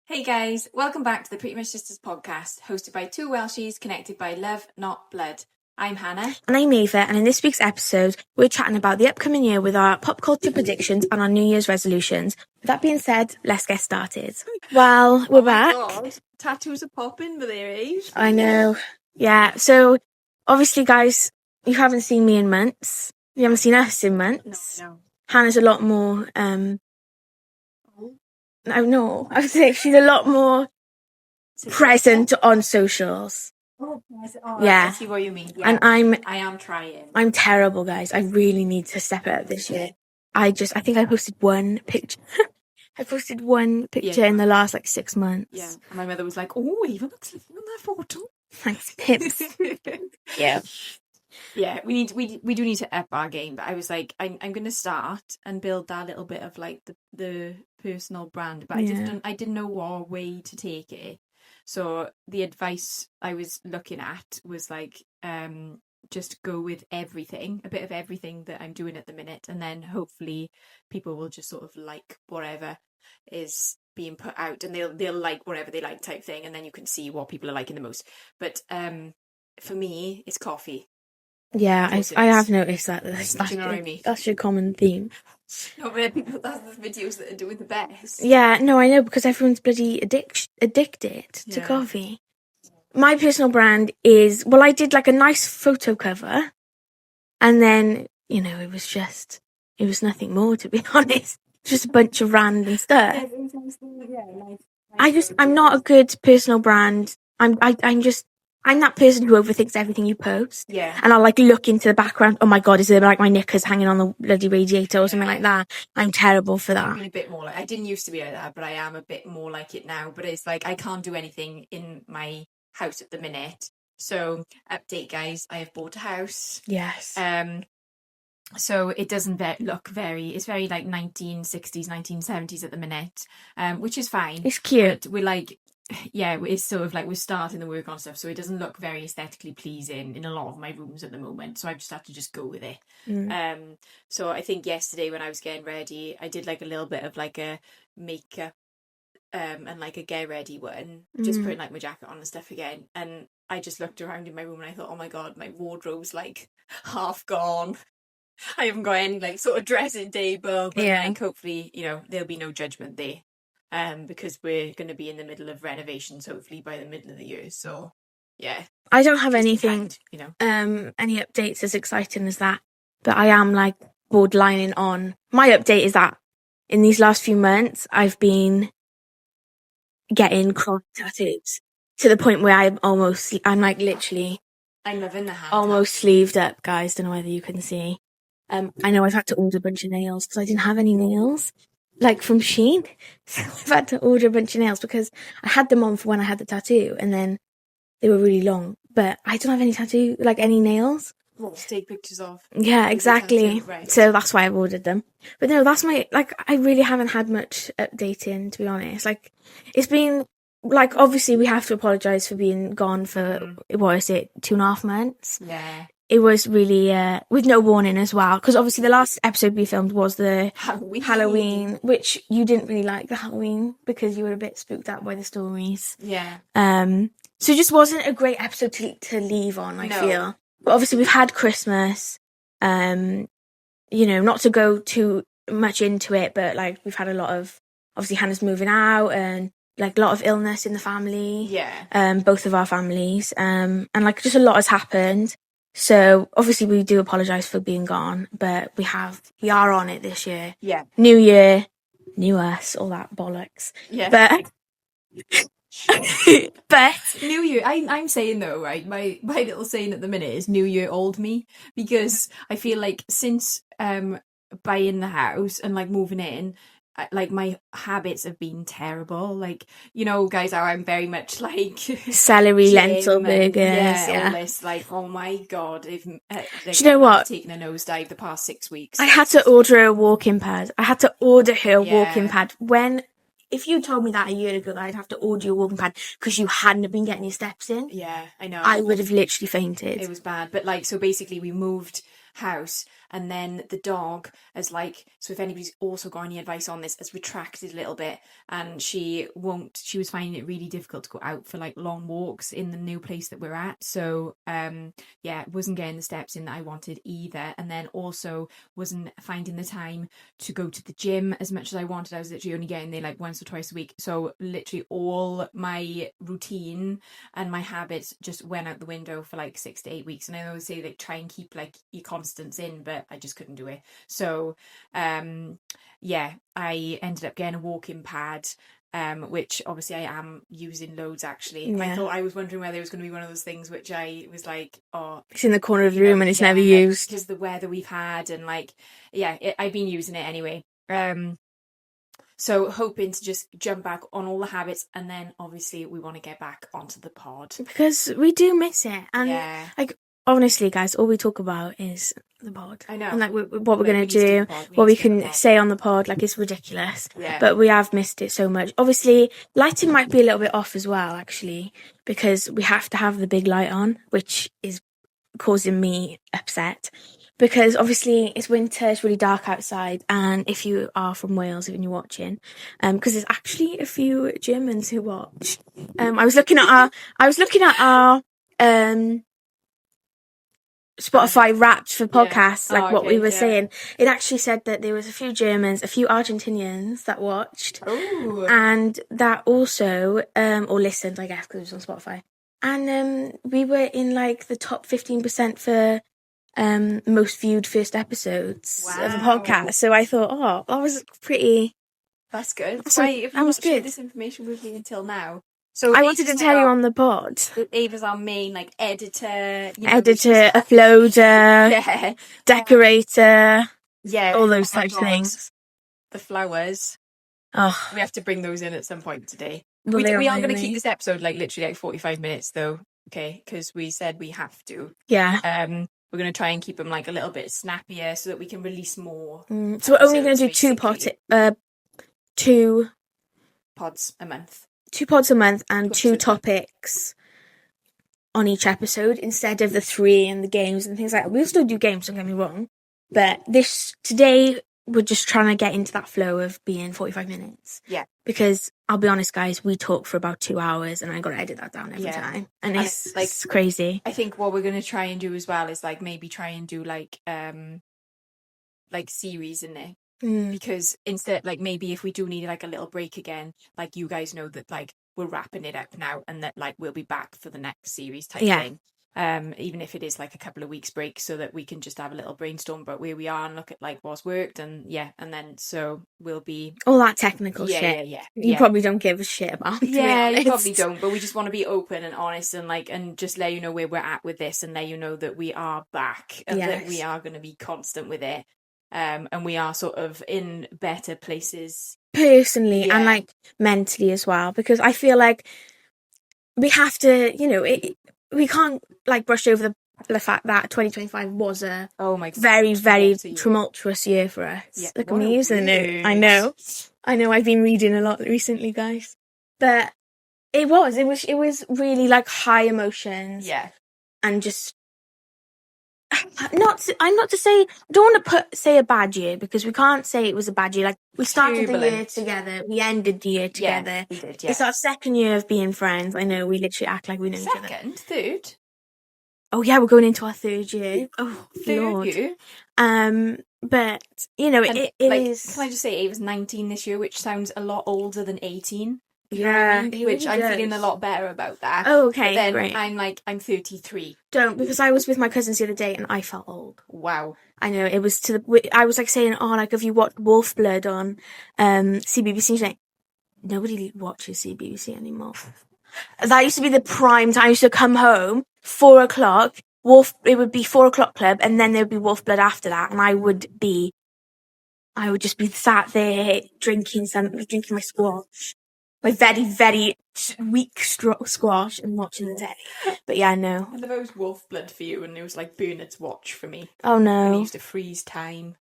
Hey guys, welcome back to the Pretty Much Sisters podcast, hosted by two Welshies connected by love, not blood. I'm Hannah. And I'm Ava, and in this week's episode, we're chatting about the upcoming year with our pop culture predictions and our New Year's resolutions. With that being said, let's get started. Well, we're back. God. Tattoos are popping with their age. I know. Yeah, so obviously, guys, you haven't seen me in months. You haven't seen us in months. No. Hannah's a lot more, I would say she's a lot more present on socials. Yeah. I see what you mean. Yeah. And I am trying. I'm terrible, guys. I really need to step it up this year. I think I posted one picture. I posted one picture in the last 6 months. Yeah. And my mother was like, "Oh, Eva looks living on that photo." Thanks, pips. Yeah. Yeah, we do need to up our game, but I was like, I'm going to start and build that little bit of the personal brand, but I didn't know what way to take it. So the advice I was looking at was just go with everything, a bit of everything that I'm doing at the minute, and then hopefully people will just sort of like whatever is being put out, and they'll like whatever they like type thing, and then you can see what people are liking the most. But for me, it's coffee. Yeah, I have noticed that. That's your common theme. No, but people, that's the videos that are doing the best. Yeah, no, I know, because everyone's bloody addicted to coffee. My personal brand is, well, I did a nice photo cover, and then, it was nothing more, to be honest. Just a bunch of random stuff. I'm not a good personal brand. I'm that person who overthinks everything you post. Yeah. And I'll look into the background. Oh my God, is there my knickers hanging on the bloody radiator or something like that? I'm terrible for that. I'm a bit more I didn't used to be like that, but I am a bit more like it now. But it's I can't do anything in my house at the minute. So update, guys, I have bought a house. Yes. So it doesn't look it's very 1960s, 1970s at the minute, which is fine. It's cute. But we're it's sort of we're starting the work on stuff, so it doesn't look very aesthetically pleasing in a lot of my rooms at the moment. So I just have to just go with it. So I think yesterday when I was getting ready, I did a little bit of a makeup and a get ready one, just putting my jacket on and stuff again. And I just looked around in my room and I thought, oh my God, my wardrobe's half gone. I haven't got any sort of dressing table, but hopefully, there'll be no judgment there. Because we're going to be in the middle of renovations, hopefully by the middle of the year. So, yeah. I don't have anything, any updates as exciting as that. But I am borderlining on. My update is that in these last few months, I've been getting cross tattoos to the point where I'm literally. I'm loving the hand. Almost sleeved up, guys. Don't know whether you can see. I know I've had to order a bunch of nails because I didn't have any nails. From Shein. So I've had to order a bunch of nails because I had them on for when I had the tattoo and then they were really long. But I don't have any any nails. Well, to take pictures of. Yeah, exactly. Right. So that's why I've ordered them. But no, that's my, I really haven't had much updating, to be honest. It's been, obviously we have to apologise for being gone for, what is it, 2.5 months? Yeah. It was really, with no warning as well. Because obviously the last episode we filmed was the Halloween, which you didn't really like the Halloween because you were a bit spooked out by the stories. Yeah. So it just wasn't a great episode to leave on, I feel. But obviously we've had Christmas, not to go too much into it, but we've had a lot of, obviously Hannah's moving out and a lot of illness in the family. Yeah. Both of our families. And just a lot has happened. So obviously we do apologise for being gone, but we are on it this year. Yeah. New year, new us, all that bollocks. Yeah. But New Year, I'm saying though, right? My little saying at the minute is New Year old me, because I feel since buying the house and moving in, my habits have been terrible. Guys, how I'm very much celery, lentil burgers. Yeah, all this. Oh my God, do you know what? I've taken a nosedive the past 6 weeks. I had to order a walking pad. I had to order her a walking pad. If you told me that a year ago that I'd have to order you a walking pad because you hadn't been getting your steps in. Yeah, I know. I would have literally fainted. It was bad. But so basically we moved house, and then the dog has like, so if anybody's also got any advice on this, has retracted a little bit, and she was finding it really difficult to go out for like long walks in the new place that we're at. So wasn't getting the steps in that I wanted either, and then also wasn't finding the time to go to the gym as much as I wanted. I was literally only getting there like once or twice a week, so literally all my routine and my habits just went out the window for like 6 to 8 weeks. And I always say like try and keep like your constants in, but I just couldn't do it. So I ended up getting a walking pad, which obviously I am using loads actually. Yeah. I thought, I was wondering whether it was going to be one of those things which I was like, oh, it's in the corner of the room and it's never used because the weather we've had, and like I've been using it anyway. So hoping to just jump back on all the habits, and then obviously we want to get back onto the pod because we do miss it. And like honestly, guys, all we talk about is the pod. I know. And like what we're going to do, what we can say on the pod, like it's ridiculous. Yeah. But we have missed it so much. Obviously, lighting might be a little bit off as well, actually, because we have to have the big light on, which is causing me upset. Because obviously it's winter, it's really dark outside, and if you are from Wales and you're watching, because there's actually a few Germans who watch. I was looking at our Spotify Wrapped for podcasts, what we were saying. It actually said that there was a few Germans, a few Argentinians that watched, and that also or listened, I guess, because it was on Spotify. And we were in like the top 15% for most viewed first episodes of a podcast. So I thought, that was pretty. That's good. So if that was good. Shared this information with me until now. So I wanted to tell you on the pod. Ava's our main like editor, uploader, decorator, all those types of things. The flowers. Oh, we have to bring those in at some point today. Well, we are going to keep this episode like literally like 45 minutes though, okay? Because we said we have to. Yeah. We're going to try and keep them like a little bit snappier so that we can release more. So we're only going to do two pods a month. 2 pods a month and 2 topics on each episode instead of the 3 and the games and things like that. We'll still do games, don't get me wrong. But today we're just trying to get into that flow of being 45 minutes. Yeah. Because I'll be honest, guys, we talk for about 2 hours and I got to edit that down every time. And it's like crazy. I think what we're going to try and do as well is like maybe try and do like series in there. Because instead, like maybe if we do need like a little break again, like you guys know that like we're wrapping it up now and that like we'll be back for the next series type thing. Even if it is like a couple of weeks break, so that we can just have a little brainstorm about where we are and look at like what's worked and then so we'll be all that technical shit. You probably don't give a shit about. You probably don't, but we just want to be open and honest and like and just let you know where we're at with this and let you know that we are back and that we are going to be constant with it. And we are sort of in better places personally and like mentally as well, because I feel like we have to, we can't like brush over the fact that 2025 was a very, very tumultuous year for us. Yeah. Look at me using it. I know. I've been reading a lot recently, guys, but it was really like high emotions. Yeah, and just. I'm not to say, I don't want to say a bad year, because we can't say it was a bad year. Like, we started the year together, we ended the year together. We did, It's our second year of being friends. I know, we literally act like we know each other. Third? Oh yeah, we're going into our third year. Oh, third Lord. year? But, it is... Can I just say, Ava was 19 this year, which sounds a lot older than 18. Yeah, which I'm feeling a lot better about that. Oh, okay, but then great. I'm 33. Don't, because I was with my cousins the other day and I felt old. Wow. I know, it was I was like saying, have you watched Wolf Blood on CBBC? She's like, nobody watches CBBC anymore. That used to be the prime time. I used to come home 4:00. It would be 4:00 club, and then there would be Wolf Blood after that, and I would just be sat there drinking my squash. My very, very weak squash and watching the telly. But yeah, no. I love it was Wolf Blood for you, and it was like Bernard's Watch for me. Oh no. And I used to freeze time.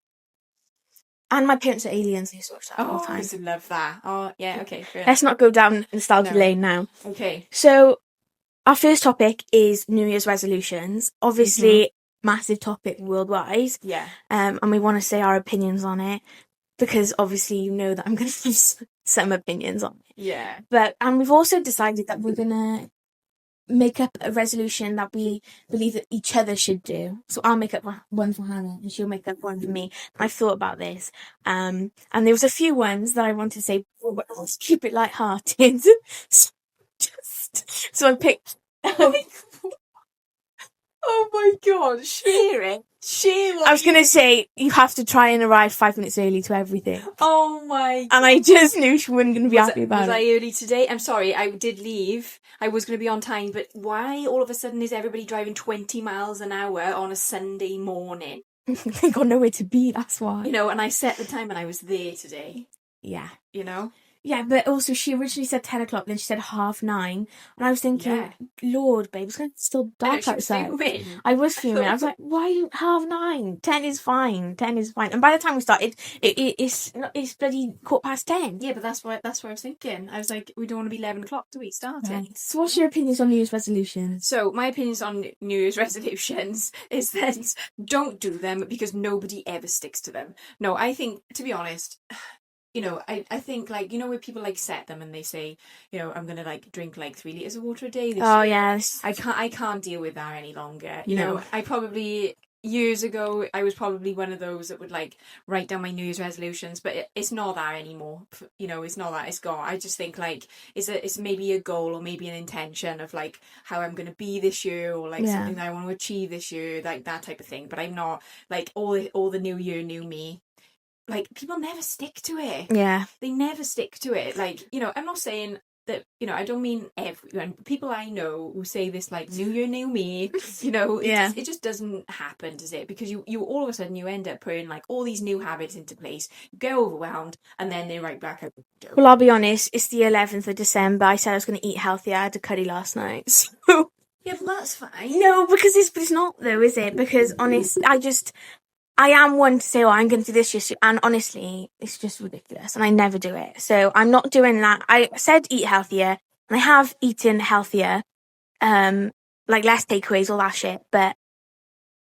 And my parents are aliens, I used to watch that all the time. I used to love that. Oh, yeah, okay. Let's not go down nostalgia lane now. Okay. So, our first topic is New Year's resolutions. Obviously, massive topic worldwide. Yeah. And we want to say our opinions on it, because obviously you know that I'm going to have some opinions on it. Yeah. And we've also decided that we're going to make up a resolution that we believe that each other should do. So I'll make up one for Hannah and she'll make up one for me. I've thought about this. And there was a few ones that I wanted to say, but let's keep it lighthearted. So I picked... Oh my God, share it. I was going to say, you have to try and arrive 5 minutes early to everything. Oh my God. And I just knew she wasn't going to be happy about it. Was I early today? I'm sorry, I did leave. I was going to be on time, but why all of a sudden is everybody driving 20 miles an hour on a Sunday morning? They got nowhere to be, that's why. You know, and I set the time and I was there today. Yeah. You know? Yeah, but also she originally said 10 o'clock, then she said 9:30. And I was thinking, Lord, babe, it's still dark outside. I was fuming. I was like, why 9:30? 10 is fine. 10 is fine. And by the time we started, it's bloody 10:15. Yeah, but that's what I was thinking. I was like, we don't want to be 11 o'clock till we started. Right. So what's your opinions on New Year's resolutions? So my opinions on New Year's resolutions is that don't do them because nobody ever sticks to them. No, I think, to be honest... You know, I think, like, you know, where people, like, set them and they say, you know, I'm going to, like, drink, like, 3 litres of water a day this year. Yes. I can't deal with that any longer. You know, I probably, years ago, I was probably one of those that would, like, write down my New Year's resolutions, but it's not that anymore. You know, it's not that, it's gone. I just think, like, it's maybe a goal or maybe an intention of, like, how I'm going to be this year or, like, something that I want to achieve this year, like, that type of thing. But I'm not, like, all the new year, new me. Like, people never stick to it. Yeah. They never stick to it. Like, you know, I'm not saying that, you know, I don't mean everyone. People I know who say this, like, new year, new me, you know, it just doesn't happen, does it? Because you all of a sudden you end up putting, like, all these new habits into place, you get overwhelmed, and then they're right back out the window. Well, I'll be honest, it's the 11th of December. I said I was going to eat healthy. I had a curry last night, so... Yeah, but that's fine. No, because it's not, though, is it? Because, honest, I am one to say, oh, I'm going to do this year. And honestly, it's just ridiculous. And I never do it. So I'm not doing that. I said eat healthier. And I have eaten healthier. Like less takeaways, all that shit. But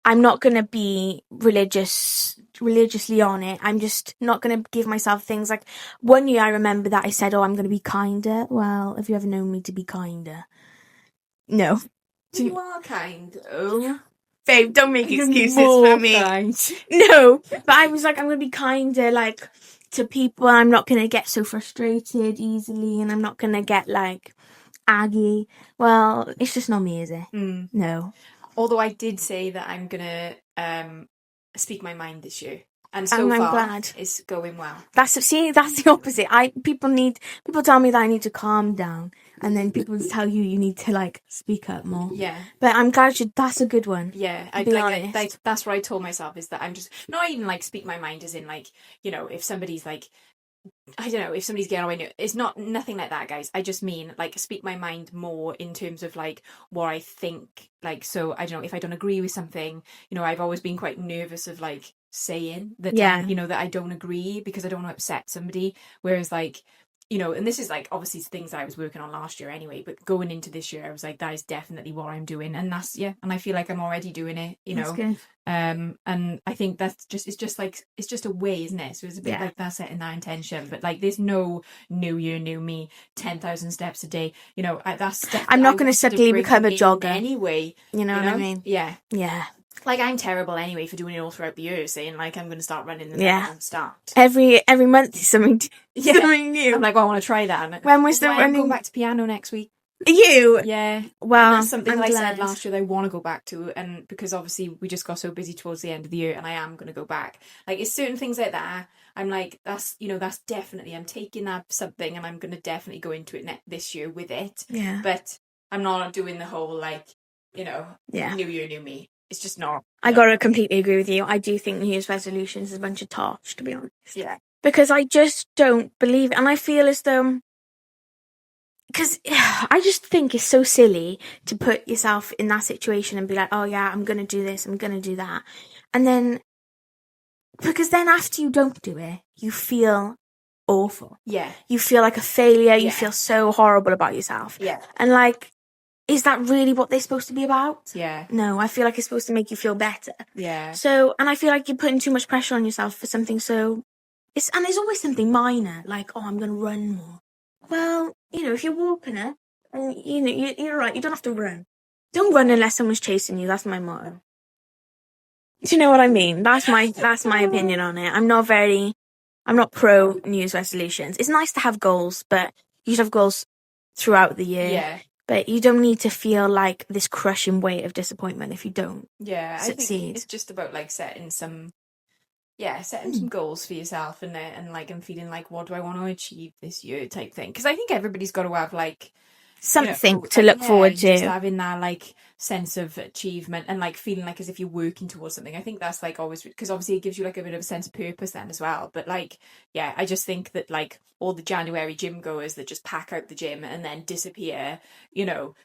I'm not going to be religiously on it. I'm just not going to give myself things. Like, one year I remember that I said, oh, I'm going to be kinder. Well, have you ever known me to be kinder? No. You are kind, though. Babe, don't make excuses for me. No, but I was like, I'm going to be kinder, like, to people. I'm not going to get so frustrated easily, and I'm not going to get, like, aggy. Well, it's just not me, is it? No. Although I did say that I'm going to speak my mind this year. And I'm far, glad. It's going well. That's the opposite. People tell me that I need to calm down, and then people tell you need to, like, speak up more. Yeah. But I'm glad that's a good one. Yeah. That's what I told myself, is that I'm just not even, like, speak my mind as in, like, you know, if somebody's, like, I don't know, if somebody's getting away, it's nothing like that, guys. I just mean, like, speak my mind more in terms of, like, what I think. Like, so I don't know, if I don't agree with something, you know, I've always been quite nervous of, like, saying that, you know, that I don't agree because I don't want to upset somebody. Whereas, like, you know, and this is, like, obviously things that I was working on last year anyway, but going into this year I was like, that is definitely what I'm doing, and that's, and I feel like I'm already doing it, you know. That's good. And I think that's just, it's just a way, isn't it? So it's a bit like that, setting that intention, but, like, there's no new year, new me, 10,000 steps a day, you know. That's I'm not going to suddenly become a jogger anyway, you know what I mean? Yeah. Like, I'm terrible anyway for doing it all throughout the year, saying, like, I'm going to start running the start. Every month is something something new. I'm like, well, I want to try that. When was the running? I'm going back to piano next week. You? Yeah. Well, and that's something that I said last year that I want to go back to, and because obviously we just got so busy towards the end of the year, and I am going to go back. Like, it's certain things like that. I'm like, that's definitely, I'm taking that something, and I'm going to definitely go into it this year with it. Yeah. But I'm not doing the whole, like, you know, new year, new me. It's just not. I gotta completely agree with you. I do think New Year's resolutions is a bunch of tosh, to be honest. Yeah. Because I just don't believe it. And I feel as though... Because I just think it's so silly to put yourself in that situation and be like, oh yeah, I'm going to do this, I'm going to do that. And then... Because then after you don't do it, you feel awful. Yeah. You feel like a failure. You feel so horrible about yourself. Yeah. And, like... is that really what they're supposed to be about? Yeah. No, I feel like it's supposed to make you feel better. Yeah. So, and I feel like you're putting too much pressure on yourself for something and there's always something minor, like, oh, I'm going to run more. Well, if you're walking it, and, you're right, you don't have to run. Don't run unless someone's chasing you. That's my motto. Do you know what I mean? That's my opinion on it. I'm not pro New Year's resolutions. It's nice to have goals, but you should have goals throughout the year. Yeah. But you don't need to feel like this crushing weight of disappointment if you don't succeed. I think it's just about like setting some goals for yourself and feeling like, what do I want to achieve this year type thing. Because I think everybody's got to have like something to look forward to. Just having that like sense of achievement and like feeling like as if you're working towards something. I think that's like always, because obviously it gives you like a bit of a sense of purpose then as well. But like, yeah, I just think that like all the January gym goers that just pack out the gym and then disappear,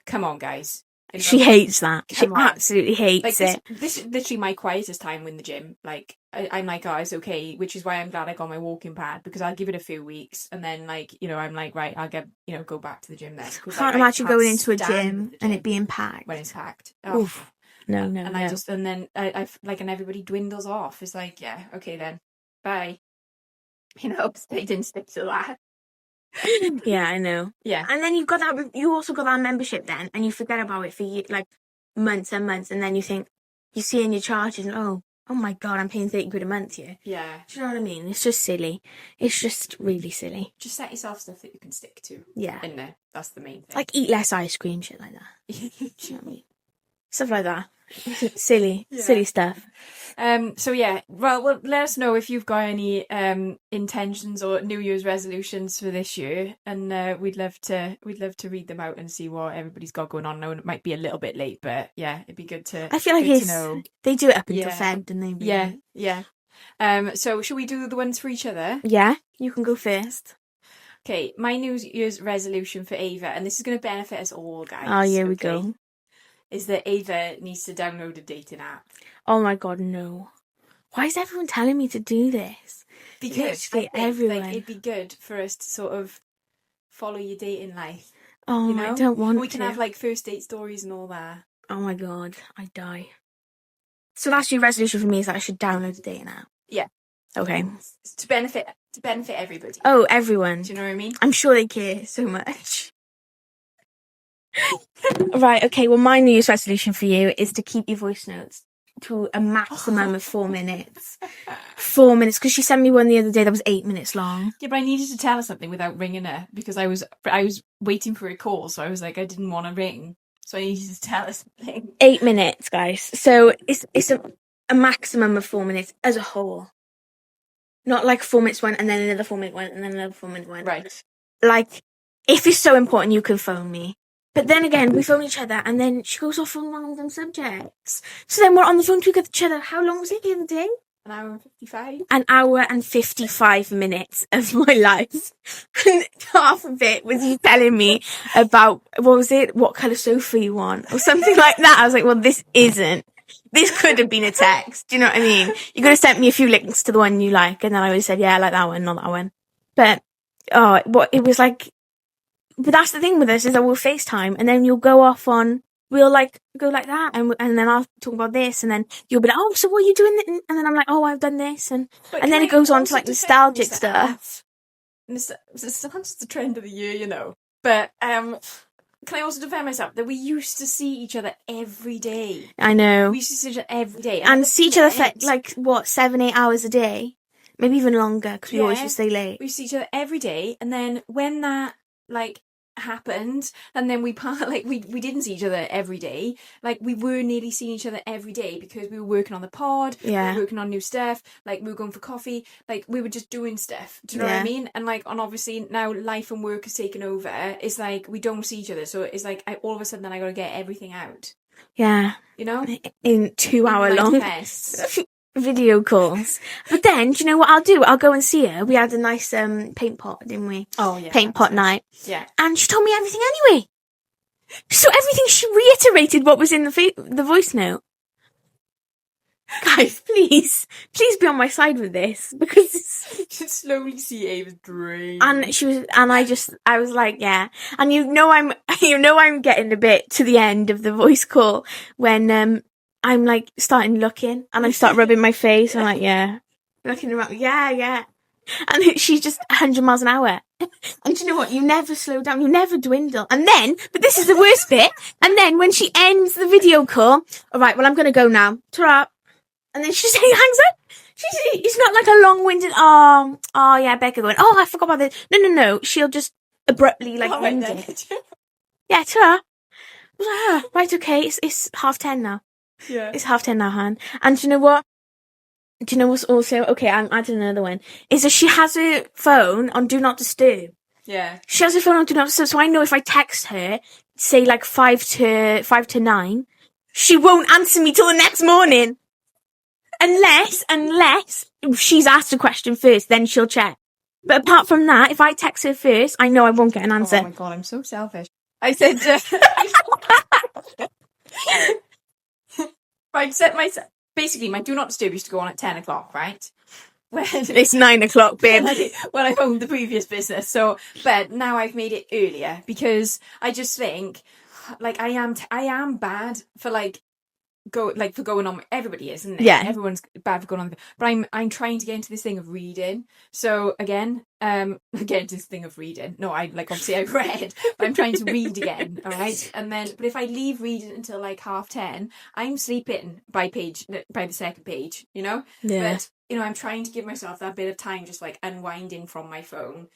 come on, guys. She hates that. She absolutely hates it. This is literally my quietest time in the gym. Like, I'm like, oh, it's okay, which is why I'm glad I got my walking pad, because I'll give it a few weeks and then I'm like, right, I'll get, go back to the gym then. I can't imagine going into a gym and it being packed. When it's packed. Oh. Oof. No. And then I and everybody dwindles off. It's like, yeah, okay then, bye. They didn't stick to that. Yeah, I know. Yeah. And then you also got that membership then, and you forget about it for like months and months, and then you see in your charges, and oh my God, I'm paying 30 quid a month here. Yeah. Do you know what I mean? It's just silly. It's just really silly. Just set yourself stuff that you can stick to. Yeah. In there. That's the main thing. Like eat less ice cream, shit like that. Do you know what I mean? Stuff like that. Silly stuff. So yeah, well, let us know if you've got any intentions or New Year's resolutions for this year, and we'd love to read them out and see what everybody's got going on. Now it might be a little bit late, but yeah, it'd be good to. I feel like they do it up until Feb, don't they? Really? Yeah. So should we do the ones for each other? Yeah, you can go first. Okay, my New Year's resolution for Ava, and this is going to benefit us all, guys. Oh, here we go. Is that Ava needs to download a dating app. Oh my God, no. Why is everyone telling me to do this? Because everyone. It'd be good for us to sort of follow your dating life. Oh, I don't want to. We can have like first date stories and all that. Oh my God, I'd die. So that's your resolution for me, is that I should download a dating app? Yeah. Okay. To benefit everybody. Oh, everyone. Do you know what I mean? I'm sure they care so much. Right, okay, well, my New Year's resolution for you is to keep your voice notes to a maximum of 4 minutes. 4 minutes, because she sent me one the other day that was 8 minutes long. Yeah, but I needed to tell her something without ringing her, because I was waiting for a call, so I was like, I didn't want to ring, so I needed to tell her something. 8 minutes, guys. So it's a maximum of 4 minutes as a whole. Not like 4 minutes one, and then another 4 minute one, and then another 4 minute one. Right. Like, if it's so important, you can phone me. But then again, we phone each other, and then she goes off on random subjects. So then we're on the phone to each other. How long was it the other day? An hour and 55. An hour and 55 minutes of my life. And half of it was you telling me about, what colour sofa you want? Or something like that. I was like, well, this could have been a text. Do you know what I mean? You could have sent me a few links to the one you like, and then I would have said, yeah, I like that one, not that one. But, it was like, but that's the thing with us, is that we'll FaceTime, and then you'll go off on, we'll like go like that, and then I'll talk about this, and then you'll be like, oh, so what are you doing? And then I'm like, oh, I've done this, and then it goes on to like nostalgic stuff. It's the trend of the year, But can I also defend myself that we used to see each other every day? I know. We used to see each other every day, and see each other for like 7-8 hours a day, maybe even longer, because we always used to stay late. We used to see each other every day, and then when that happened, and then we didn't see each other every day. Like, we were nearly seeing each other every day because we were working on the pod, we were working on new stuff, like we were going for coffee, like we were just doing stuff. Do you know what I mean? And and obviously now life and work has taken over. It's like we don't see each other, so it's like all of a sudden I got to get everything out. Yeah, in 2 hour long video calls. But then, do you know what I'll do? I'll go and see her. We had a nice paint pot, didn't we? Oh, yeah. Paint pot night. Yeah. And she told me everything anyway. So everything, she reiterated what was in the voice note. Guys, please be on my side with this, because You can slowly see Ava's drained. And I was like, yeah. And I'm getting a bit to the end of the voice call when, I'm like starting looking and I start rubbing my face. I'm like, yeah. Looking around, yeah. And she's just 100 miles an hour. And you know what? You never slow down. You never dwindle. And then, but this is the worst bit. And then when she ends the video call, all right, well, I'm going to go now. Ta-ra. And then she hangs up. It's not like a long-winded, oh yeah, Becca going, oh, I forgot about this. No. She'll just abruptly end it. Yeah, ta-ra. I was like, right, okay, it's 10:30 now. Yeah. It's 10:30 now, Han. And do you know what? Do you know what's also, okay, I'm adding another one, is that she has her phone on Do Not Disturb. Yeah. She has her phone on Do Not Disturb, so I know if I text her, say 5 to 9, she won't answer me till the next morning. Unless she's asked a question first, then she'll check. But apart from that, if I text her first, I know I won't get an answer. Oh my God, I'm so selfish. I said, I set myself. Basically, my Do Not Disturb used to go on at 10 o'clock, right? It's 9 o'clock, babe. When I owned the previous business. But now I've made it earlier because I just think, I am bad for for going on. Everybody is, isn't it? Yeah. Everyone's bad for going on. But I'm trying to get into this thing of reading. So again, get into this thing of reading. No, obviously I've read, but I'm trying to read again. All right. But if I leave reading until 10:30, I'm sleeping by the second page, you know? Yeah. But, I'm trying to give myself that bit of time, just unwinding from my phone.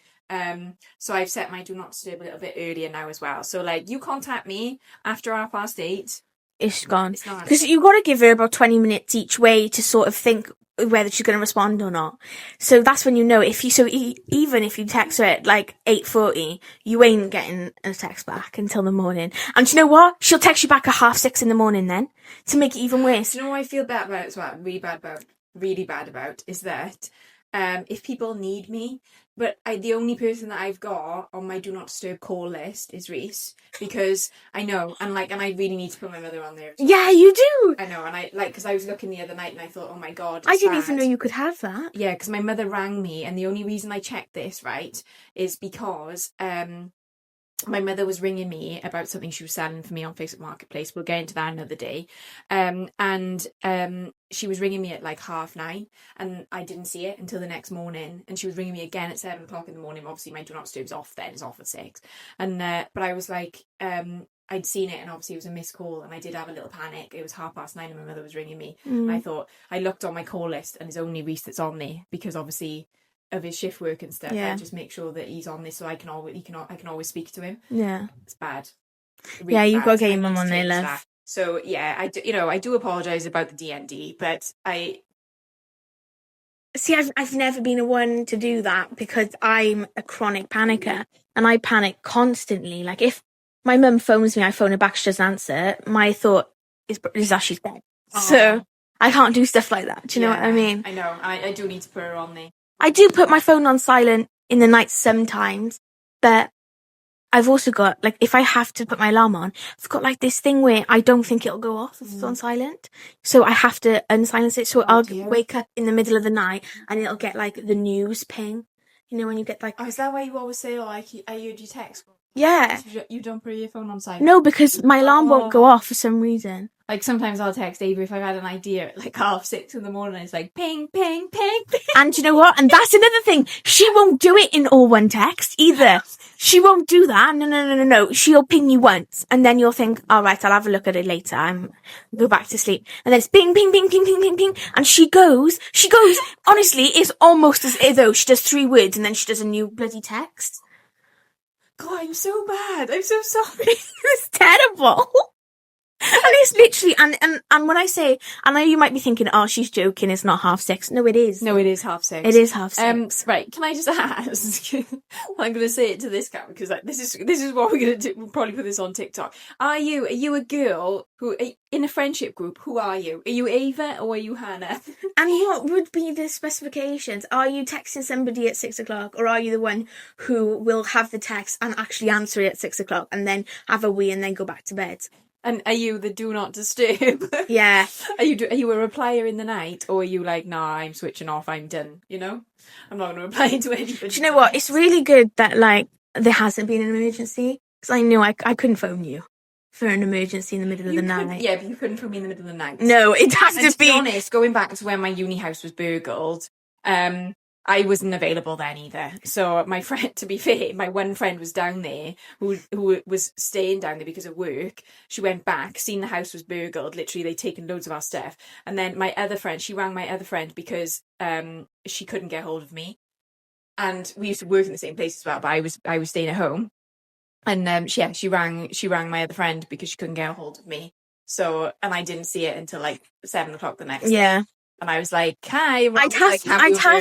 So I've set my Do Not Disturb a little bit earlier now as well. So you contact me after 8:30. It's gone. Because you've got to give her about 20 minutes each way to sort of think whether she's going to respond or not. So that's when you know even if you text her at 8:40, you ain't getting a text back until the morning. And do you know what? She'll text you back at 6:30 in the morning then to make it even worse. Do you know what I feel bad about as well? Really bad about is that if people need me, but the only person that I've got on my Do Not Disturb call list is Reese, because I know, and I really need to put my mother on there. Yeah, you do. I know, and because I was looking the other night and I thought, oh my God, I didn't even know you could have that. Yeah, because my mother rang me, and the only reason I checked this, right, is because my mother was ringing me about something she was selling for me on Facebook Marketplace. We'll get into that another day. She was ringing me at 9:30, and I didn't see it until the next morning. And she was ringing me again at 7 o'clock in the morning. Obviously, my Do Not Disturb's off then. It's off at 6. And but I was I'd seen it, and obviously it was a missed call, and I did have a little panic. It was 9:30, and my mother was ringing me. And I thought, I looked on my call list, and it's only Reese that's on there, because obviously of his shift work and stuff. Yeah. I just make sure that he's on this, so I can always speak to him. Yeah, it's bad. Really you've got to get your mum on there, love. That. So yeah, I do apologise about the DND, but I've never been a one to do that because I'm a chronic panicker and I panic constantly. If my mum phones me, I phone her back, she doesn't answer. My thought is that she's dead. Oh. So I can't do stuff like that. Do you know what I mean? I know. I do need to put her on there. I do put my phone on silent in the night sometimes, but I've also got, if I have to put my alarm on, I've got, this thing where I don't think it'll go off if it's on silent. So I have to unsilence it. So I'll wake up in the middle of the night and it'll get, the news ping. You know, when you get, Oh, is that why you always say, I heard you text? Yeah. You don't put your phone on silent? No, because my alarm won't go off for some reason. Sometimes I'll text Ava if I've had an idea at 6:30 in the morning. It's ping, ping, ping, ping. And you know what? And that's another thing. She won't do it in all one text either. She won't do that. No. She'll ping you once, and then you'll think, all right, I'll have a look at it later. Go back to sleep. And then it's ping, ping, ping, ping, ping, ping, ping. And she goes, honestly, it's almost as though she does 3 words and then she does a new bloody text. God, I'm so bad. I'm so sorry. It's terrible. And it's literally, and when I say, I know you might be thinking, oh, she's joking, it's not 6:30. No, it is. No, it is 6:30. It is 6:30. Right, can I just ask, I'm going to say it to this guy, because this is what we're going to do, we'll probably put this on TikTok. Are you a girl who, in a friendship group, who are you? Are you Ava or are you Hannah? And what would be the specifications? Are you texting somebody at 6 o'clock, or are you the one who will have the text and actually answer it at 6 o'clock and then have a wee and then go back to bed? And are you the do not disturb? Yeah. Are you a replier in the night, or are you like, nah, I'm switching off, I'm done, you know? I'm not going to reply to anybody. Do you know what? It's really good that, like, there hasn't been an emergency, because I knew I couldn't phone you for an emergency in the middle of the night. Yeah, but you couldn't phone me in the middle of the night. No, it has to be... be honest, going back to when my uni house was burgled, I wasn't available then either. So my friend, to be fair, my one friend was down there who was staying down there because of work. She went back, seen the house was burgled. Literally, they'd taken loads of our stuff. And then my other friend, she rang my other friend because she couldn't get hold of me. And we used to work in the same place as well, but I was staying at home. And she rang my other friend because she couldn't get a hold of me. So, and I didn't see it until like 7 o'clock the next day. And I was like, hi, I'd have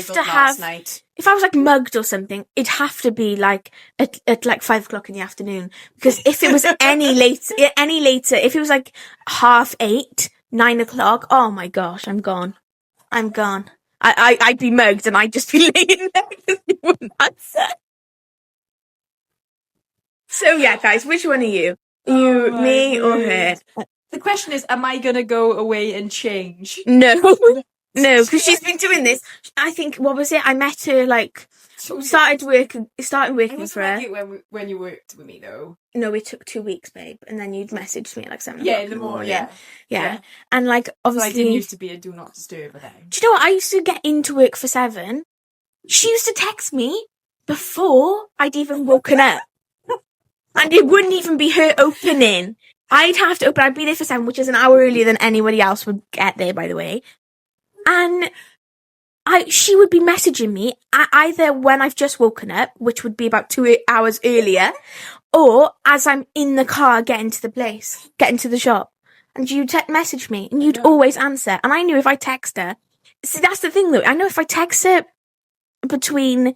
to have, night. If I was like mugged or something, it'd have to be like at like 5 o'clock in the afternoon. Because if it was any later, if it was like 8:30, 9 o'clock, oh my gosh, I'm gone. I'd be mugged and I'd just be laying there because you wouldn't answer. So yeah, guys, which one are you? Me, or her? The question is, am I going to go away and change? No, because she's been doing this. I think, what was it? I met her, like, started working for her. When you worked with me, though. No, it took 2 weeks, babe. And then you'd messaged me at like 7 in the morning. Yeah. And like, obviously... So I did used to be a do not disturb then. Do you know what? I used to get into work for 7. She used to text me before I'd even woken up. And it wouldn't even be her opening. I'd have to open. I'd be there for 7, which is an hour earlier than anybody else would get there, by the way. And she would be messaging me either when I've just woken up, which would be about 2 hours earlier, or as I'm in the car getting to the shop. And you'd message me, and you'd always answer. And I knew if I text her... See, that's the thing, though. I know if I text her between,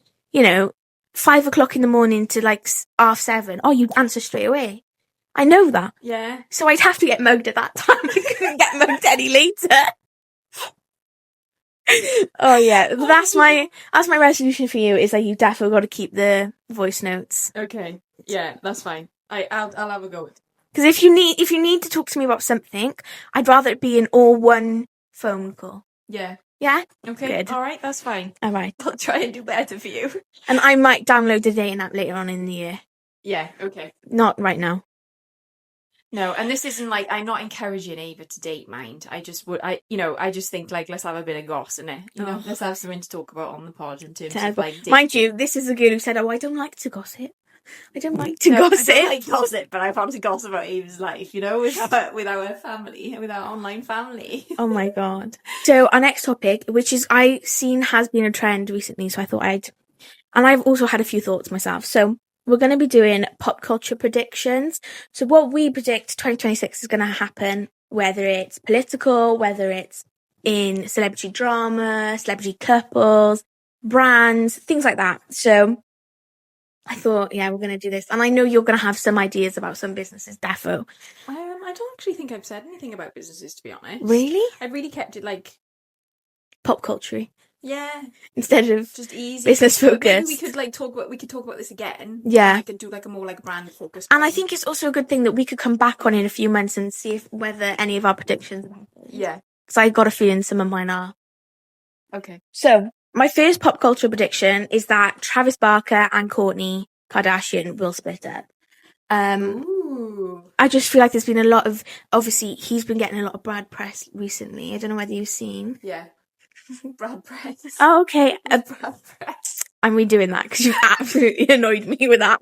5 o'clock in the morning to like 7:30, you'd answer straight away. I know that. Yeah. So I'd have to get mugged at that time. I couldn't get mugged any later. Oh yeah, that's my resolution for you, is that you definitely got to keep the voice notes. Okay. Yeah, that's fine. I'll have a go with it. Because if you need to talk to me about something, I'd rather it be an all one phone call. Yeah. Yeah? Okay. Good. All right, that's fine. All right. I'll try and do better for you. And I might download the dating app later on in the year. Yeah, okay. Not right now. No, and this isn't like, I'm not encouraging Ava to date, mind. I just think like, let's have a bit of goss in it. Let's have something to talk about on the pod in terms of like dating. Mind you, this is a girl who said, I don't like to gossip. I don't like to gossip. I don't like gossip, but I want to gossip about Ava's life, with our family, with our online family. Oh my god. So our next topic, which is I've seen has been a trend recently, so I thought and I've also had a few thoughts myself. So we're going to be doing pop culture predictions. So what we predict 2026 is going to happen, whether it's political, whether it's in celebrity drama, celebrity couples, brands, things like that. So I thought, yeah, we're going to do this. And I know you're going to have some ideas about some businesses, defo. I don't actually think I've said anything about businesses, to be honest. Really? I really kept it like... pop culture. Yeah. Instead of just easy. Business focus. Maybe we could talk about this again. Yeah. I could do like a more like brand focus. And I think it's also a good thing that we could come back on in a few months and see whether any of our predictions... Yeah. Because I got a feeling some of mine are. Okay. So... my first pop culture prediction is that Travis Barker and Kourtney Kardashian will split up. Ooh. I just feel like there's been a lot of... obviously, he's been getting a lot of bad press recently. I don't know whether you've seen. Yeah. Brad press. Oh, okay. Brad press. I'm redoing that because you absolutely annoyed me with that.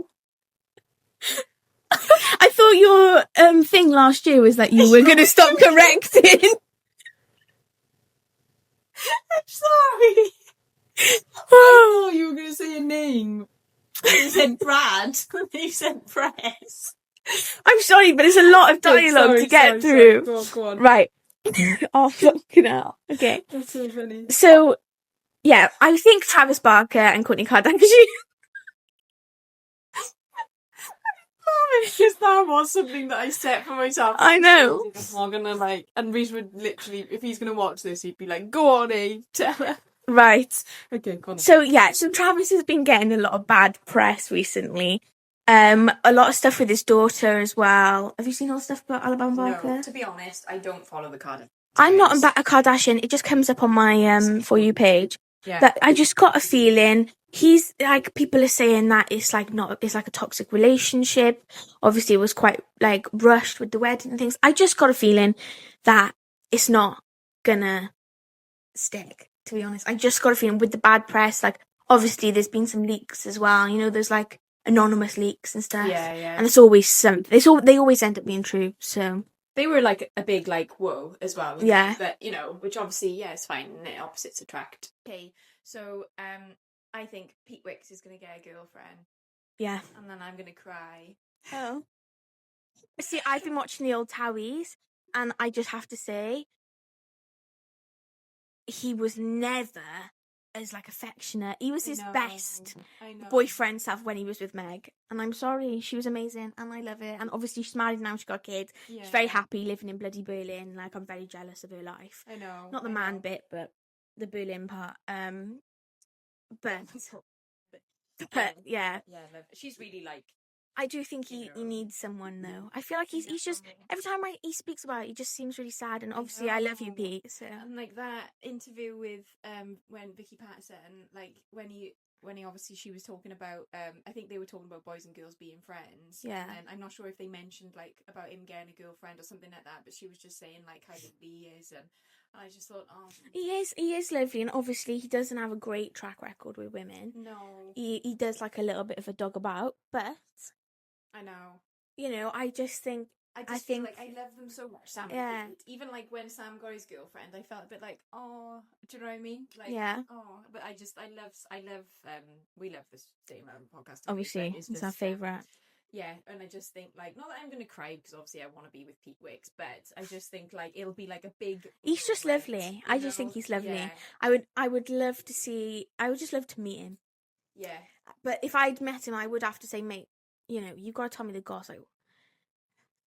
I thought your thing last year was that you were going to stop correcting. I'm sorry. I thought you were going to say a name. You said Brad. You said press. I'm sorry, but it's a lot of dialogue to get through. Go on. Right. Oh, fucking hell. Okay. That's so funny. So, yeah, I think Travis Barker and Kourtney Kardashian... because that was something that I set for myself. I know. I'm gonna like, and Reese would literally, if he's gonna watch this, he'd be like, "Go on, Eve, tell her." Right. Okay, go on. So yeah, Travis has been getting a lot of bad press recently, A lot of stuff with his daughter as well. Have you seen all the stuff about Alabama Barker? No, to be honest, I don't follow the Kardashians. I'm not a Kardashian. It just comes up on my For You page. Yeah. That I just got a feeling he's like, people are saying that it's like a toxic relationship. Obviously, it was quite like rushed with the wedding and things. I just got a feeling that it's not gonna stick. To be honest, I just got a feeling with the bad press. Like, obviously, there's been some leaks as well. You know, there's like anonymous leaks and stuff. Yeah, yeah. And it's always they always end up being true. So they were like a big like whoa as well. Yeah. But which obviously it's fine. Opposites attract. Okay, so I think Pete Wicks is gonna get a girlfriend. Yeah. And then I'm gonna cry. Oh. See, I've been watching the old Towies, and I just have to say, he was never as like affectionate. He was his best boyfriend self when he was with Meg, and I'm sorry, she was amazing, and I love it. And obviously, she's married now; she's got kids. Yeah. She's very happy living in bloody Berlin. Like, I'm very jealous of her life. I know, not the man bit, but the Berlin part. But yeah, she's really like. I do think he needs someone though. I feel like he's just, every time he speaks about it, he just seems really sad. And obviously, I love you, Pete. So. And like that interview with when Vicky Patterson, like when he obviously she was talking about I think they were talking about boys and girls being friends. Yeah. And I'm not sure if they mentioned like about him getting a girlfriend or something like that, but she was just saying like how lovely he is, and I just thought, oh, he is lovely, and obviously he doesn't have a great track record with women. No. He does like a little bit of a dog about, but I know. I just think I think like I love them so much, Sam. Yeah. Even like when Sam got his girlfriend, I felt a bit like, oh, do you know what I mean? Like, yeah. Oh, but I love. We love this Dame podcast. Obviously, it's our favourite. Yeah, and I just think like, not that I'm gonna cry because obviously I want to be with Pete Wicks, but I just think like it'll be like a big. He's just lovely. I just think he's lovely. Yeah. I would love to see. I would just love to meet him. Yeah. But if I'd met him, I would have to say, mate, you got to tell me the goss. Like,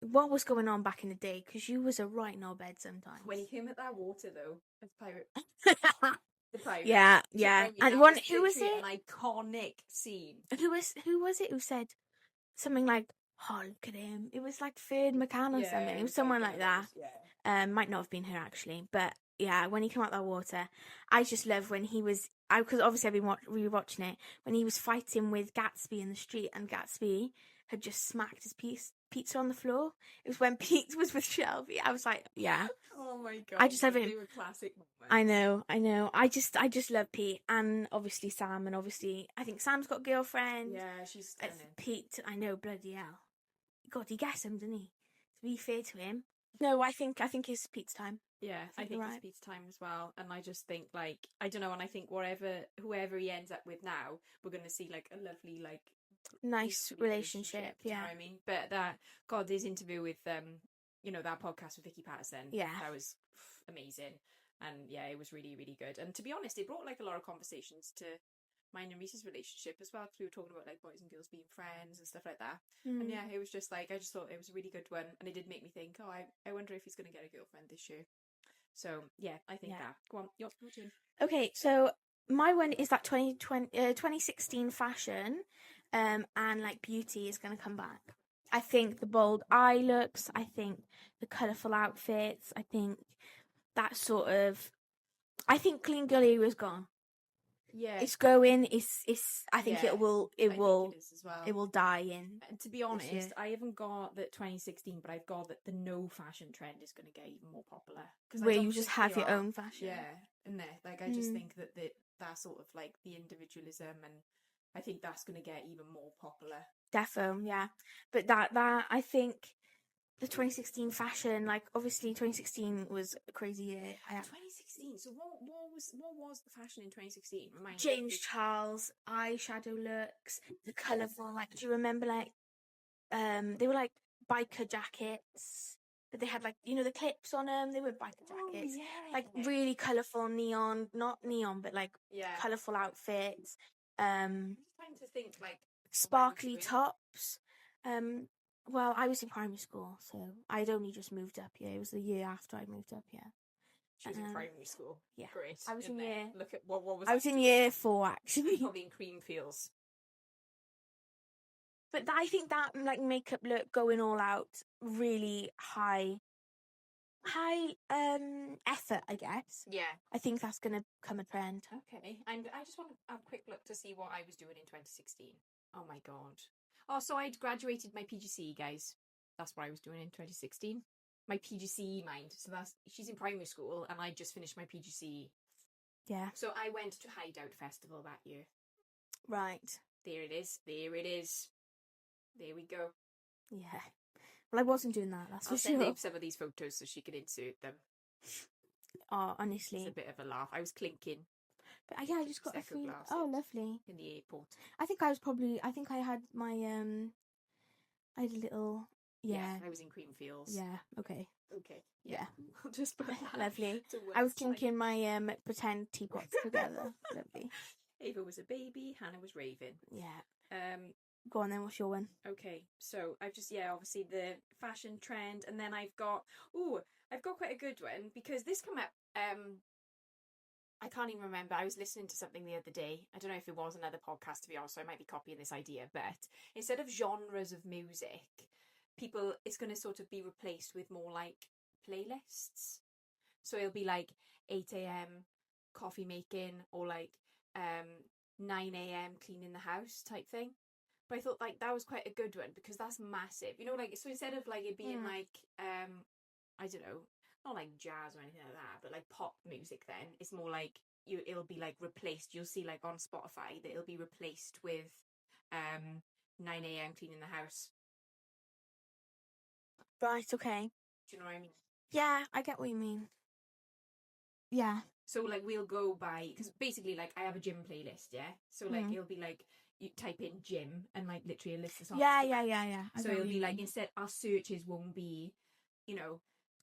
what was going on back in the day? Because you was a right knobhead sometimes. When he came at that water, though, as pirate. The pirate. Yeah. And who was it? An iconic scene. Who was it who said something like, "Oh, look at him"? It was like Ferd McCann or something. It was someone like that. Yeah. Might not have been her actually, but yeah, when he came out that water, I just love when he was. Because obviously I've been rewatching it when he was fighting with Gatsby in the street, and Gatsby had just smacked his pizza on the floor. It was when Pete was with Shelby. I was like, yeah. Oh my god! I just love him. They were classic moments. I know. I just love Pete, and obviously Sam, and obviously I think Sam's got a girlfriend. Yeah, she's stunning. Pete, I know, bloody hell. God, he gets him, doesn't he? To be fair to him. No, I think it's Pete's time. Yeah, I think it's Pete's time as well. And I just think, like, I don't know, and I think whoever he ends up with now, we're going to see, like, a lovely, like... nice relationship, yeah. You know what I mean? But this interview with, that podcast with Vicky Patterson, that was amazing. And, yeah, it was really, really good. And to be honest, it brought, like, a lot of conversations to mine and Reese's relationship as well, because we were talking about, like, boys and girls being friends and stuff like that. And, yeah, it was just, like, I just thought it was a really good one. And it did make me think, I wonder if he's going to get a girlfriend this year. So, yeah, I think that. Go on, your turn. Okay, so my one is that 2016 fashion and, like, beauty is going to come back. I think the bold eye looks, I think the colourful outfits, I think that sort of... I think clean girly was gone. Yeah, it's going. I think it will die in. And to be honest, I haven't got that 2016, but I've got that the no fashion trend is going to get even more popular. Where you just have your own fashion. Yeah, and like I just think that sort of like the individualism, and I think that's going to get even more popular. Defo, yeah. But that I think. The 2016 fashion, like, obviously 2016 was a crazy year. 2016. So what was the fashion in 2016? James Charles eyeshadow looks, the colourful, like, do you remember, like, they were like biker jackets, but they had, like, the clips on them. They were biker jackets, like really colourful neon, not neon, but like colourful outfits. I'm trying to think, like, sparkly tops. Well, I was in primary school, so I'd only just moved up here. It was the year after I moved up here. She was in primary school. Yeah, great. I was in year. Look at what was. I was in year 4 actually. Probably in Creamfields. But I think that like makeup look, going all out, really high effort, I guess. Yeah. I think that's going to become a trend. Okay. And I just want to have a quick look to see what I was doing in 2016. Oh my God. Oh, so I'd graduated my PGCE, guys. That's what I was doing in 2016. My PGCE, mind. So she's in primary school and I just finished my PGCE. Yeah. So I went to Hideout Festival that year. Right. There it is. There it is. There we go. Yeah. Well, I wasn't doing that, that's I'll for send sure. Abe some of these photos so she can insert them. Oh, honestly. It's a bit of a laugh. I was clinking. But yeah, I just got a few. glasses Oh, lovely. in the airport. I think I had my I had a little. Yeah. I was in Creamfields. Yeah. Okay. Yeah. I'll just put that. Lovely. I was clinking my pretend teapots together. Lovely. Ava was a baby. Hannah was raving. Yeah. Go on then. What's your one? Okay, so I've just obviously the fashion trend, and then I've got quite a good one because this came up. I can't even remember. I was listening to something the other day. I don't know if it was another podcast, to be honest, so I might be copying this idea. But instead of genres of music, it's going to sort of be replaced with more like playlists. So it'll be like 8 a.m. coffee making or like 9 a.m. cleaning the house type thing. But I thought like that was quite a good one because that's massive. You know, like so instead of like it being like I don't know, not like jazz or anything like that, but like pop music then, it's more like it'll be like replaced. You'll see like on Spotify that it'll be replaced with 9 a.m. cleaning the house. Right, okay. Do you know what I mean? Yeah, I get what you mean. Yeah. So like we'll go by because basically like I have a gym playlist, yeah. So like it'll be like you type in gym and like literally a list of songs. Yeah. So it'll be like instead our searches won't be, you know.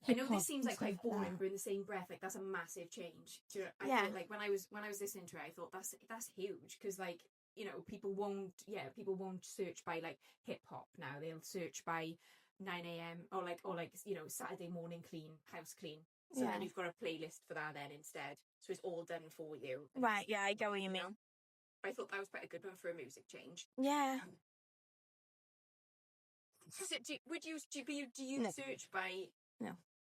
I know this seems like quite boring, but in the same breath, like that's a massive change. I thought like when I was listening to it, I thought that's huge because like you know people won't search by like hip hop now. They'll search by 9 a.m. or like you know Saturday morning clean, house clean. So then you've got a playlist for that then instead. So it's all done for you. Right, yeah, I get what you mean. I thought that was quite a good one for a music change. Yeah. So do you search by? No.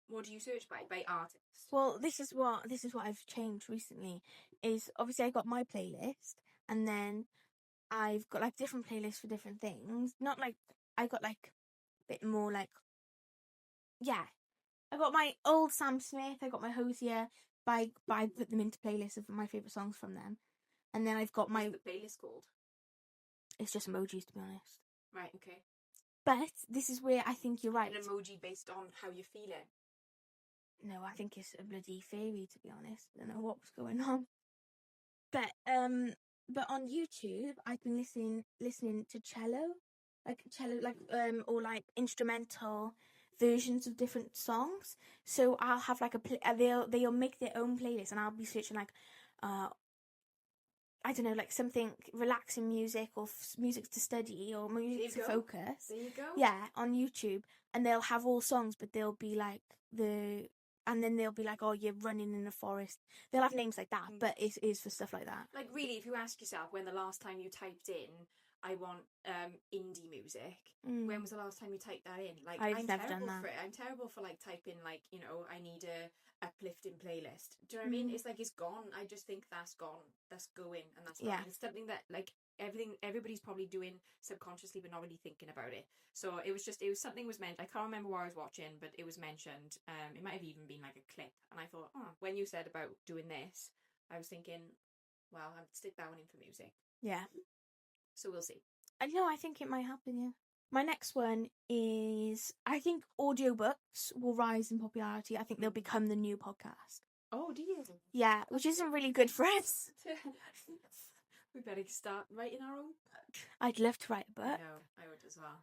What do you search by? By artist? Well, this is what I've changed recently. Is obviously I got my playlist, and then I've got like different playlists for different things. Not like I got like a bit more like. Yeah, I got my old Sam Smith. I got my Hosier. I put them into playlists of my favourite songs from them, and then I've got What's the playlist called? It's just emojis, to be honest. Right. Okay. But this is where I think you're right. An emoji based on how you're feeling. No, I think it's a bloody fairy, to be honest. I don't know what was going on. But on YouTube, I've been listening to cello, or like instrumental versions of different songs. So I'll have like they'll make their own playlist, and I'll be searching like, I don't know, like something relaxing music or music to study or music to focus. There you go. Yeah, on YouTube, and they'll have all songs, but they'll be like and then they'll be like, oh, you're running in the forest. They'll have names like that, but it is for stuff like that. Like, really, if you ask yourself when the last time you typed in, I want indie music, when was the last time you typed that in? Like, I'm never done that. For it. I'm terrible for, like, typing, like, you know, I need a uplifting playlist. Do you know what I mean? It's like, it's gone. I just think that's gone. That's going, and that's gone. Yeah. It's something that, like, everybody's probably doing subconsciously but not really thinking about it. So it was something was mentioned. I can't remember what I was watching, but it was mentioned. It might have even been like a clip, and I thought, when you said about doing this, I was thinking, well, I'd stick that one in for music. Yeah. So we'll see. I think it might happen, yeah. My next one is, I think audiobooks will rise in popularity. I think they'll become the new podcast. Oh, do you? Yeah, which isn't really good for us. We better start writing our own book. I'd love to write a book. I know, I would as well.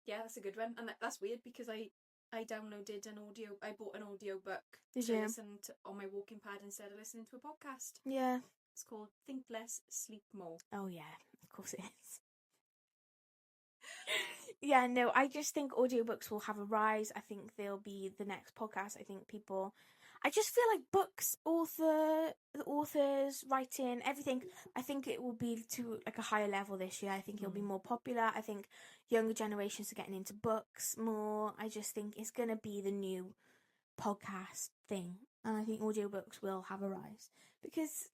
Yeah, that's a good one. And that's weird because I downloaded I bought an audio book to listen to on my walking pad instead of listening to a podcast. Yeah. It's called Think Less, Sleep More. Oh yeah, of course it is. Yeah, no, I just think audiobooks will have a rise. I think they'll be the next podcast. I think I just feel like books, the authors, writing, everything, I think it will be to like a higher level this year. I think it'll be more popular. I think younger generations are getting into books more. I just think it's going to be the new podcast thing. And I think audiobooks will have a rise. Because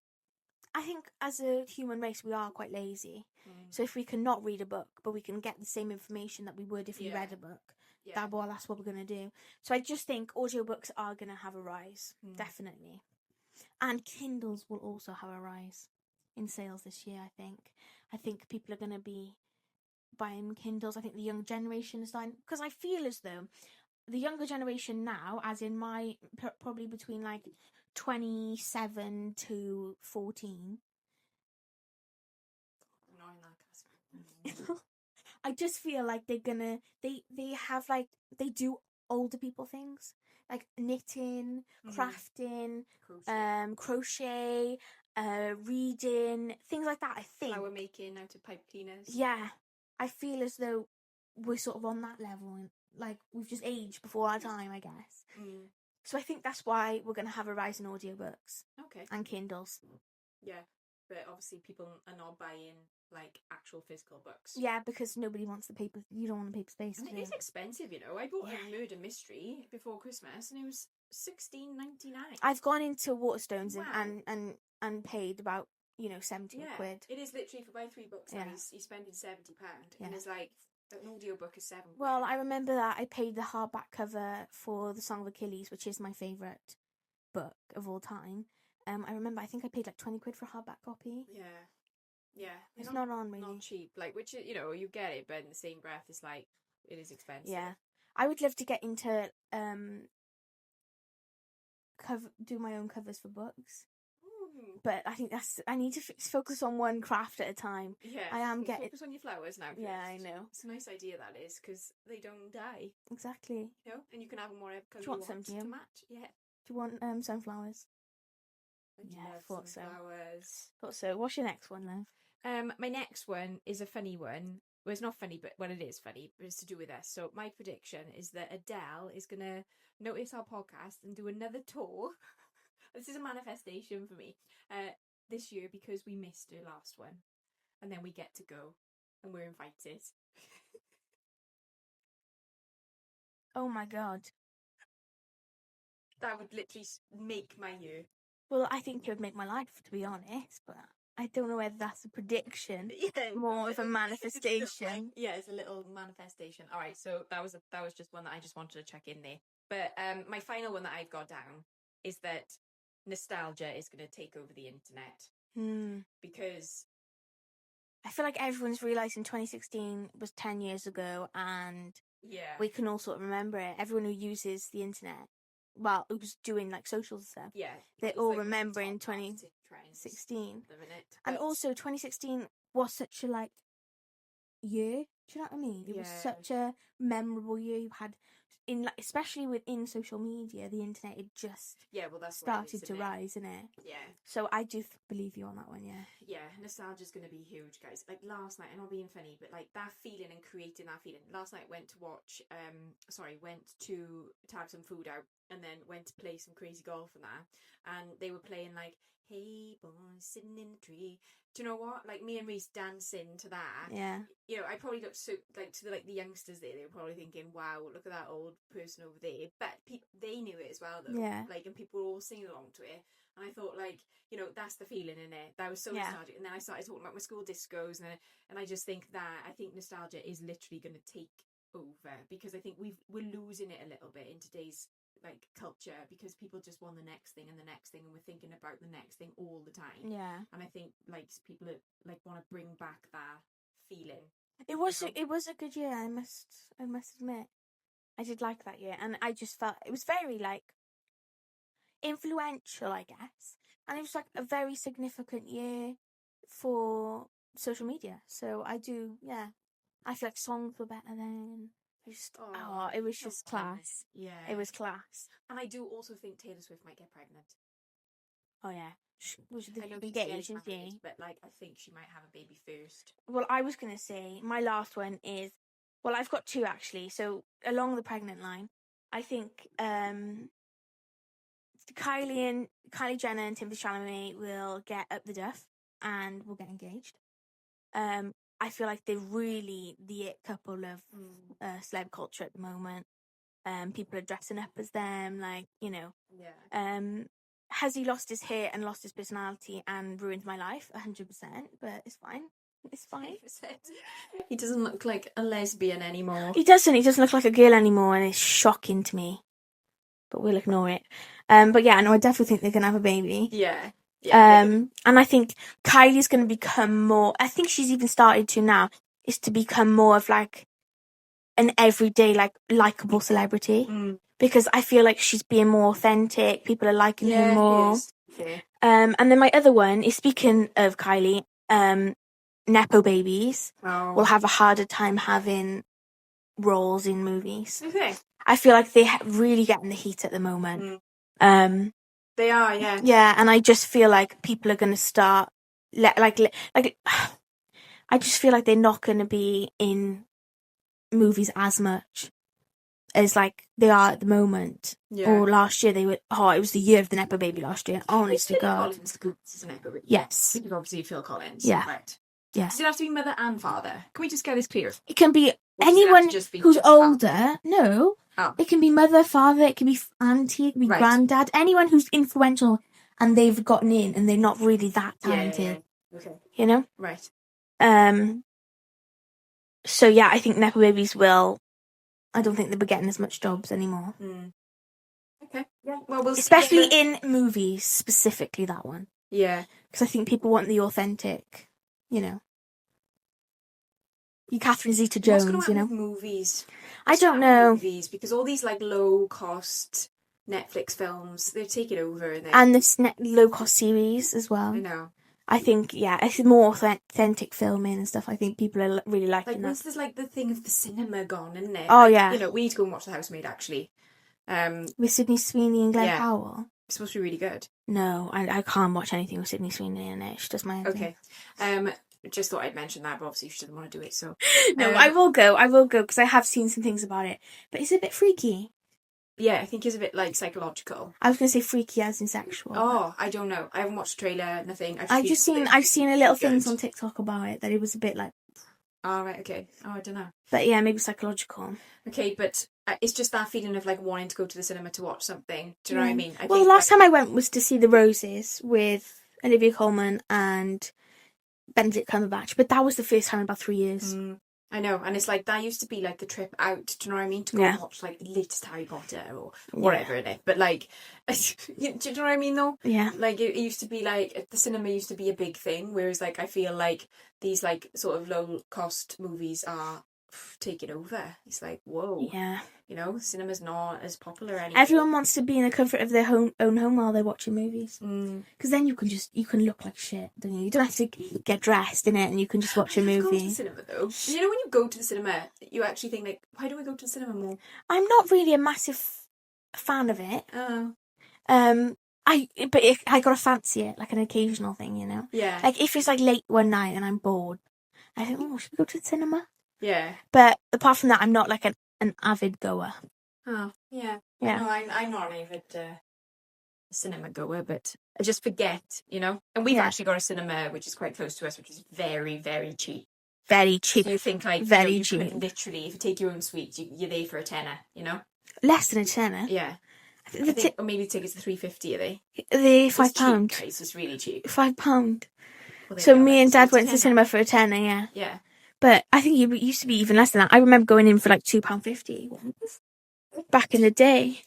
I think as a human race, we are quite lazy. So if we can not read a book, but we can get the same information that we would if we read a book, that's what we're going to do. So I just think audiobooks are going to have a rise, definitely. And Kindles will also have a rise in sales this year, I think. I think people are going to be buying Kindles. I think the young generation is starting, because I feel as though the younger generation now, as in my, probably between like 27 to 14. Annoying that Casper. I just feel like they're gonna, they have like, they do older people things. Like knitting, crafting, crochet, reading, things like that, I think. Flower making out of pipe cleaners. Yeah. I feel as though we're sort of on that level, and like we've just aged before our time, I guess. So I think that's why we're going to have a rise in audiobooks. Okay. And Kindles. Yeah, but obviously people are not buying like actual physical books. Yeah, because nobody wants the paper. You don't want the paper space. And it is expensive, you know. I bought a murder mystery before Christmas, and it was $16.99. I've gone into Waterstones and paid about 70 quid. It is literally, for buying 3 books now, you're spending £70, and it's like an audiobook is £7. Well, I remember that I paid the hardback cover for The Song of Achilles, which is my favourite book of all time. I remember, I think I paid like 20 quid for a hardback copy. Yeah. It's not on really. Not cheap. Like, which, you get it, but in the same breath, it's like, it is expensive. Yeah. I would love to get into do my own covers for books. But I think I need to focus on one craft at a time. Yeah, I am getting... Focus on your flowers now first. Yeah, I know. It's a nice idea, that is, because they don't die. Exactly. And you can have them whatever colour you want to match. Yeah. Do you want sunflowers? I thought sunflowers. Thought so. What's your next one, then? My next one is a funny one. Well, it's not funny, but it is funny, but it's to do with us. So my prediction is that Adele is going to notice our podcast and do another tour. This is a manifestation for me this year, because we missed her last one, and then we get to go and we're invited. Oh my god, that would literally make my year. Well, I think it would make my life, to be honest, but I don't know whether that's a prediction, more of a manifestation. It's a little manifestation. All right, so that was just one that I just wanted to check in there. But my final one that I've got down is that nostalgia is going to take over the internet. Because I feel like everyone's realising 2016 was 10 years ago, and we can all sort of remember it. Everyone who uses the internet, well, who's doing like social stuff, they're all like remembering 2016. And also 2016 was such a like year. Do you know what I mean? It was such a memorable year. You had especially within social media, the internet had just that's started to rise, isn't it? Yeah. So I do believe you on that one. Yeah, nostalgia's going to be huge, guys. Like last night, I'm not being funny, but like that feeling and creating that feeling. Last night, went to have some food out, and then went to play some crazy golf and that, and they were playing like "Hey Boy, Sitting in the Tree." Do you know what? Like me and Reese dancing to that. Yeah. I probably looked so like to the youngsters there. They were probably thinking, "Wow, look at that old person over there." But they knew it as well, though. Yeah. Like, and people were all singing along to it. And I thought, like, that's the feeling in it. That was so nostalgic. And then I started talking about my school discos, and I just think nostalgia is literally going to take over, because I think we're losing it a little bit in today's like culture, because people just want the next thing and the next thing, and we're thinking about the next thing all the time. Yeah. And I think like people are, like, want to bring back that feeling. It was a good year. I must admit, I did like that year, and I just felt it was very like influential, I guess, and it was like a very significant year for social media. So I do, I feel like songs were better then. It was just class. Yeah, it was class. And I do also think Taylor Swift might get pregnant. Oh yeah, was I know engaged, isn't she? But like, I think she might have a baby first. Well, I was gonna say my last one is, well, I've got two actually. So along the pregnant line, I think it's Kylie Jenner and Timothée Chalamet will get up the duff and will get engaged. I feel like they're really the it couple of celeb culture at the moment. People are dressing up as them, like, you know. Yeah. Has he lost his hair and lost his personality and ruined my life? 100%, but it's fine. It's fine. He doesn't look like a lesbian anymore. He doesn't look like a girl anymore, and it's shocking to me. But we'll ignore it. But yeah, no, I definitely think they're going to have a baby. Yeah. And I think Kylie's going to become more, I think she's even started to now, is to become more of like an everyday, like, likeable celebrity. Because I feel like she's being more authentic. People are liking her more. Yeah. And then my other one is, speaking of Kylie, Nepo babies will have a harder time having roles in movies. Okay. I feel like they're really getting the heat at the moment. They are, yeah. Yeah, and I just feel like people are going to start, I just feel like they're not going to be in movies as much as like they are at the moment. Yeah. Or last year it was the year of the Nepo baby last year. Honest to God. Collins is a Nepo baby. Yes. Because obviously Phil Collins. Yeah. Right. Yeah. Does it have to be mother and father? Can we just get this clear? It can be anyone who's older. No. Oh. It can be mother, father, it can be auntie, it can be granddad. Anyone who's influential and they've gotten in and they're not really that talented. Yeah. Okay. You know? Right. So yeah, I think Nepo babies I don't think they'll be getting as much jobs anymore. Okay. Yeah. Well, we'll especially in movies, specifically that one. Yeah. Because I think people want the authentic, you know. You Catherine Zeta-Jones, What's you know. With movies? I don't know. Movies, because all these like low cost Netflix films, they're taking over. And this low cost series as well. I know. I think, yeah, it's more authentic filming and stuff. I think people are really liking that. There's like the thing of the cinema gone, isn't it? Oh, yeah. You know, we need to go and watch The Housemaid, actually. With Sydney Sweeney and Glenn Powell. It's supposed to be really good. No, I can't watch anything with Sydney Sweeney in it. She does my own thing. Okay. Just thought I'd mention that, but obviously she doesn't want to do it, so... No, I will go, because I have seen some things about it. But it's a bit freaky. Yeah, I think it's a bit, like, psychological. I was going to say freaky as in sexual. Oh, I don't know. I haven't watched the trailer, nothing. I've seen a little things on TikTok about it, that it was a bit like... Oh, right, okay. Oh, I don't know. But yeah, maybe psychological. Okay, but it's just that feeling of, like, wanting to go to the cinema to watch something. Do you know what I mean? The last time I went was to see The Roses with Olivia Colman and Benedict Cumberbatch, but that was the first time in about 3 years. I know, and it's like, that used to be like the trip out, do you know what I mean? To go and watch like the latest Harry Potter or whatever in it. But like, do you know what I mean though? Yeah. Like, it used to be like, the cinema used to be a big thing, whereas like, I feel like these like sort of low cost movies are taking over. It's like, whoa. Yeah. You know, cinema's not as popular anymore. Everyone wants to be in the comfort of their own home while they're watching movies. Because then you can look like shit, don't you? You don't have to get dressed in it, and you can just watch a movie. Go to the cinema though. You know, when you go to the cinema, you actually think like, why don't we go to the cinema more? I'm not really a massive fan of it. Oh. I gotta fancy it, like an occasional thing, you know? Yeah. Like, if it's like late one night and I'm bored, I think, should we go to the cinema? Yeah. But apart from that, I'm not like an avid goer. Oh, yeah. Yeah. No, I'm not an avid cinema goer, but I just forget, you know? And we've actually got a cinema which is quite close to us, which is very, very cheap. Very cheap. So you think like, very you cheap. could literally, if you take your own suite, you're there for a tenner, you know? Less than a tenner? Yeah. I think, or maybe tickets are £3.50, are they? They're £5. Cheap, guys. It's really cheap. £5. Well, so me and Dad went to the cinema for a tenner, yeah. Yeah. But I think it used to be even less than that. I remember going in for like £2.50 back in the day.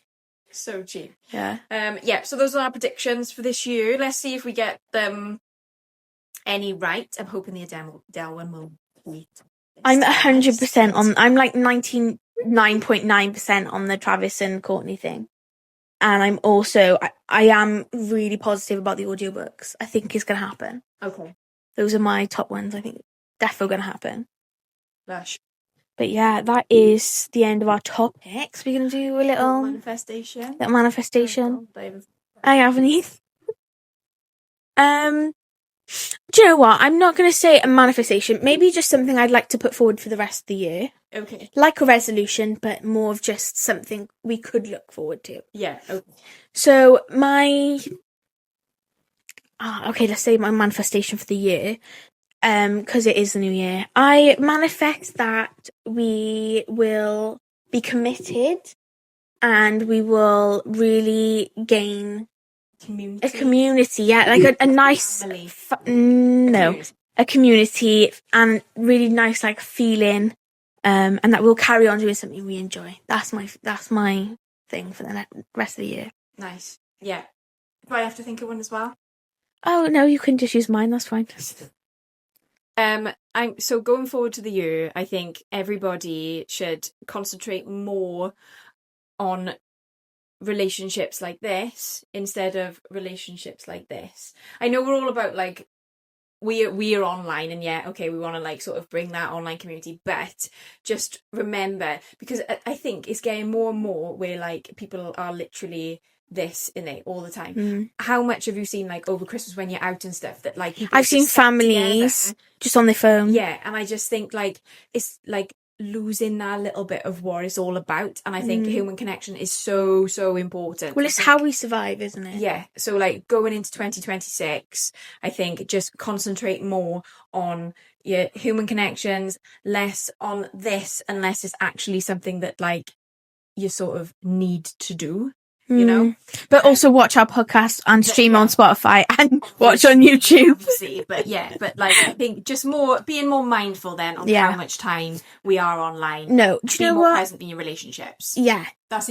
So cheap. Yeah. Yeah, so those are our predictions for this year. Let's see if we get them any right. I'm hoping the Adele one will beat. I'm 100% on. I'm like 99.9% on the Travis and Courtney thing. And I'm also, I am really positive about the audiobooks. I think it's going to happen. Okay. Those are my top ones. I think definitely going to happen. Lush. But yeah, that is the end of our topics. We're going to do a little manifestation. I haven't. Do you know what? I'm not going to say a manifestation. Maybe just something I'd like to put forward for the rest of the year. Okay. Like a resolution, but more of just something we could look forward to. Yeah. Okay. So let's say my manifestation for the year, because it is the new year. I manifest that we will be committed and we will really gain a community, like a nice, a community and really nice like feeling, and that we'll carry on doing something we enjoy. That's my thing for the rest of the year. Nice. Yeah. Do I have to think of one as well? Oh no, you can just use mine. That's fine. So going forward to the year, I think everybody should concentrate more on relationships like this instead of relationships like this. I know we're all about like we are online, and we want to like sort of bring that online community, but just remember, because I think it's getting more and more where like people are literally this in it all the time. How much have you seen like over Christmas when you're out and stuff that like people I've seen families just on their phone, and I just think like it's like losing that little bit of what it's all about, and I think human connection is so important. Well, it's how we survive, isn't it? Yeah, so like going into 2026, I think just concentrate more on your human connections, less on this, unless it's actually something that like you sort of need to do, you know. But also watch our podcast and stream on Spotify and watch on YouTube. Obviously, but like I think just being more mindful then on how much time we are online. No, do you know more what? present in your relationships. Yeah. That's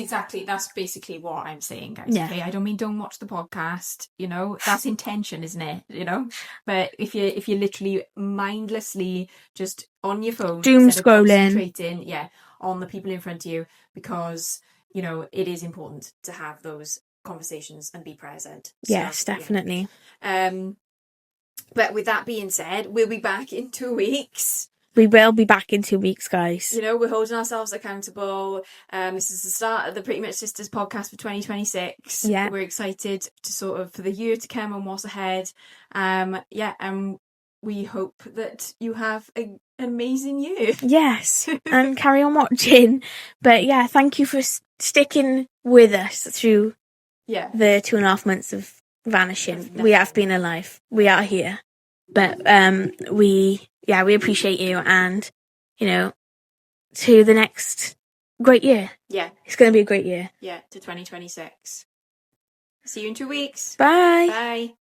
basically what I'm saying, guys. Yeah. Okay, I don't mean don't watch the podcast, you know. That's intention, isn't it? You know? But if you're literally mindlessly just on your phone, doom scrolling, concentrating, on the people in front of you, because you know it is important to have those conversations and be present. Yes, definitely. But with that being said, we'll be back in 2 weeks. We will be back in 2 weeks, guys. You know, we're holding ourselves accountable. This is the start of the Pretty Much Sisters podcast for 2026. Yeah. We're excited to sort of for the year to come and what's ahead. And we hope that you have an amazing year. Yes, and carry on watching. But yeah, thank you for sticking with us through the 2.5 months of vanishing. Definitely. We have been alive. We are here. But we appreciate you, and you know, to the next great year. Yeah. It's going to be a great year. Yeah, to 2026. See you in 2 weeks. Bye. Bye.